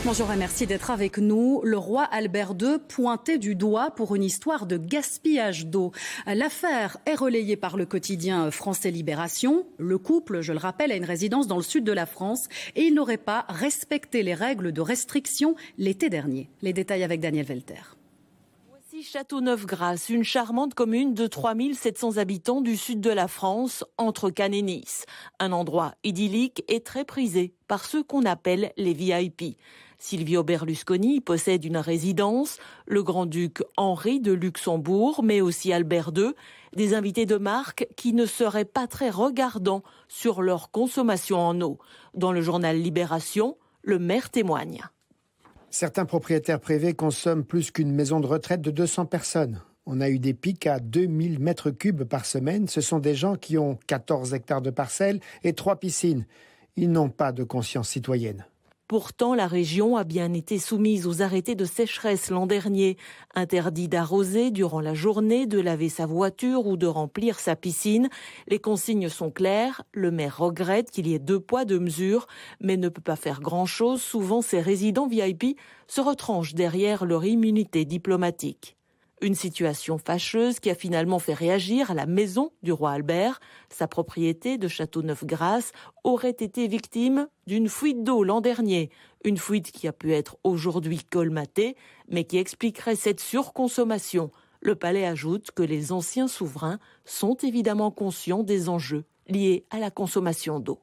Bonjour et merci d'être avec nous. Le roi Albert II pointé du doigt pour une histoire de gaspillage d'eau. L'affaire est relayée par le quotidien français Libération. Le couple, je le rappelle, a une résidence dans le sud de la France et il n'aurait pas respecté les règles de restriction l'été dernier. Les détails avec Daniel Velter. Châteauneuf-Grasse, une charmante commune de 3700 habitants du sud de la France, entre Cannes et Nice. Un endroit idyllique et très prisé par ceux qu'on appelle les VIP. Silvio Berlusconi possède une résidence, le grand-duc Henri de Luxembourg, mais aussi Albert II, des invités de marque qui ne seraient pas très regardants sur leur consommation en eau. Dans le journal Libération, le maire témoigne. Certains propriétaires privés consomment plus qu'une maison de retraite de 200 personnes. On a eu des pics à 2000 mètres cubes par semaine. Ce sont des gens qui ont 14 hectares de parcelles et 3 piscines. Ils n'ont pas de conscience citoyenne. Pourtant, la région a bien été soumise aux arrêtés de sécheresse l'an dernier. Interdit d'arroser durant la journée, de laver sa voiture ou de remplir sa piscine. Les consignes sont claires. Le maire regrette qu'il y ait 2 poids, 2 mesures, mais ne peut pas faire grand-chose. Souvent, ces résidents VIP se retranchent derrière leur immunité diplomatique. Une situation fâcheuse qui a finalement fait réagir à la maison du roi Albert. Sa propriété de Châteauneuf-Grasse aurait été victime d'une fuite d'eau l'an dernier. Une fuite qui a pu être aujourd'hui colmatée, mais qui expliquerait cette surconsommation. Le palais ajoute que les anciens souverains sont évidemment conscients des enjeux liés à la consommation d'eau.